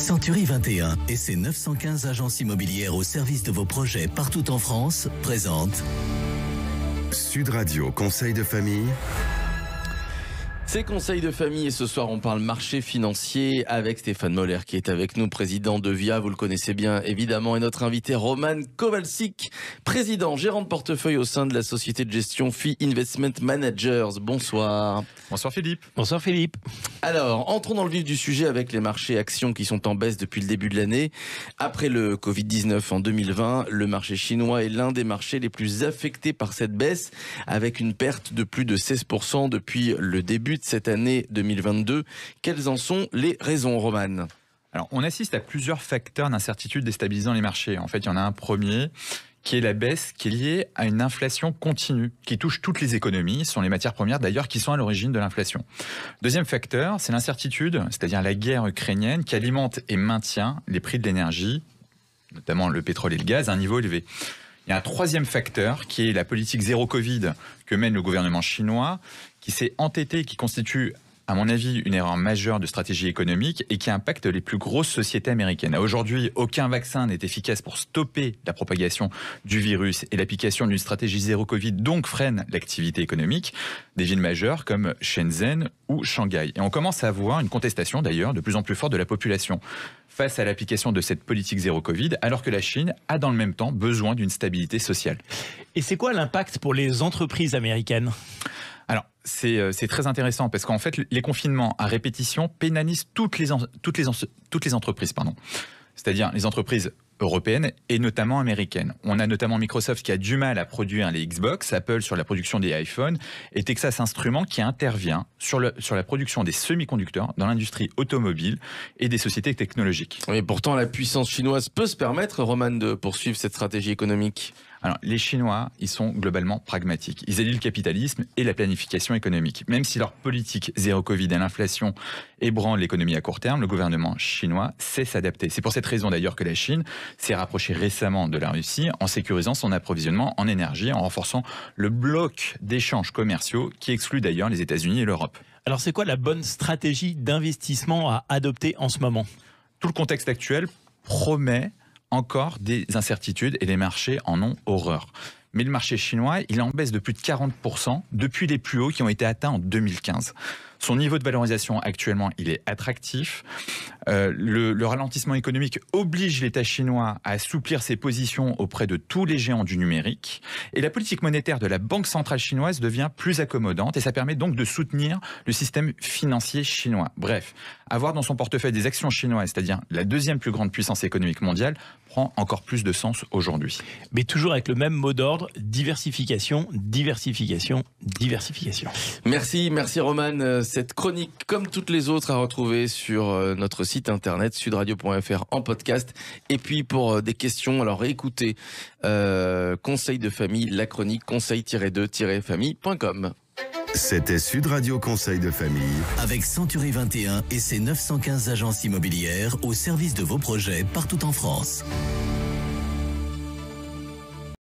Century 21 et ses 915 agences immobilières au service de vos projets partout en France présentent Sud Radio Conseil de famille. C'est Conseil de famille et ce soir on parle marché financier avec Stéphane Moller qui est avec nous, président de VIA, vous le connaissez bien évidemment, et notre invité Roman Kowalczyk, président, gérant de portefeuille au sein de la société de gestion FI Investment Managers. Bonsoir. Bonsoir Philippe. Bonsoir Philippe. Alors, entrons dans le vif du sujet avec les marchés actions qui sont en baisse depuis le début de l'année. Après le Covid-19 en 2020, le marché chinois est l'un des marchés les plus affectés par cette baisse, avec une perte de plus de 16% depuis le début de cette année 2022. Quelles en sont les raisons, Roman ? Alors, on assiste à plusieurs facteurs d'incertitude déstabilisant les marchés. En fait, il y en a un premier qui est la baisse qui est liée à une inflation continue qui touche toutes les économies. Ce sont les matières premières d'ailleurs qui sont à l'origine de l'inflation. Deuxième facteur, c'est l'incertitude, c'est-à-dire la guerre ukrainienne qui alimente et maintient les prix de l'énergie, notamment le pétrole et le gaz, à un niveau élevé. Il y a un troisième facteur qui est la politique zéro Covid que mène le gouvernement chinois, qui s'est entêté et qui constitue, à mon avis, une erreur majeure de stratégie économique et qui impacte les plus grosses sociétés américaines. Aujourd'hui, aucun vaccin n'est efficace pour stopper la propagation du virus et l'application d'une stratégie zéro Covid donc freine l'activité économique des villes majeures comme Shenzhen ou Shanghai. Et on commence à voir une contestation d'ailleurs de plus en plus forte de la population face à l'application de cette politique zéro Covid, alors que la Chine a dans le même temps besoin d'une stabilité sociale. Et c'est quoi l'impact pour les entreprises américaines ? Alors, c'est très intéressant parce qu'en fait, les confinements à répétition pénalisent toutes les entreprises. C'est-à-dire les entreprises européennes et notamment américaines. On a notamment Microsoft qui a du mal à produire les Xbox, Apple sur la production des iPhones et Texas Instruments qui intervient sur la production des semi-conducteurs dans l'industrie automobile et des sociétés technologiques. Mais pourtant, la puissance chinoise peut se permettre, Roman, de poursuivre cette stratégie économique. Alors, les Chinois, ils sont globalement pragmatiques. Ils allient le capitalisme et la planification économique. Même si leur politique zéro Covid et l'inflation ébranlent l'économie à court terme, le gouvernement chinois sait s'adapter. C'est pour cette raison d'ailleurs que la Chine s'est rapprochée récemment de la Russie en sécurisant son approvisionnement en énergie, en renforçant le bloc d'échanges commerciaux qui exclut d'ailleurs les États-Unis et l'Europe. Alors c'est quoi la bonne stratégie d'investissement à adopter en ce moment ? Tout le contexte actuel promet encore des incertitudes et les marchés en ont horreur. Mais le marché chinois, il est en baisse de plus de 40% depuis les plus hauts qui ont été atteints en 2015. Son niveau de valorisation actuellement, il est attractif. Le ralentissement économique oblige l'État chinois à assouplir ses positions auprès de tous les géants du numérique. Et la politique monétaire de la Banque centrale chinoise devient plus accommodante et ça permet donc de soutenir le système financier chinois. Bref, avoir dans son portefeuille des actions chinoises, c'est-à-dire la deuxième plus grande puissance économique mondiale, prend encore plus de sens aujourd'hui. Mais toujours avec le même mot d'ordre, diversification, diversification, diversification. Merci Roman. Cette chronique, comme toutes les autres, à retrouver sur notre site internet sudradio.fr en podcast. Et puis pour des questions, alors écoutez, Conseil de famille, la chronique conseil-2-famille.com. C'était Sud Radio Conseil de famille. avec Century 21 et ses 915 agences immobilières au service de vos projets partout en France.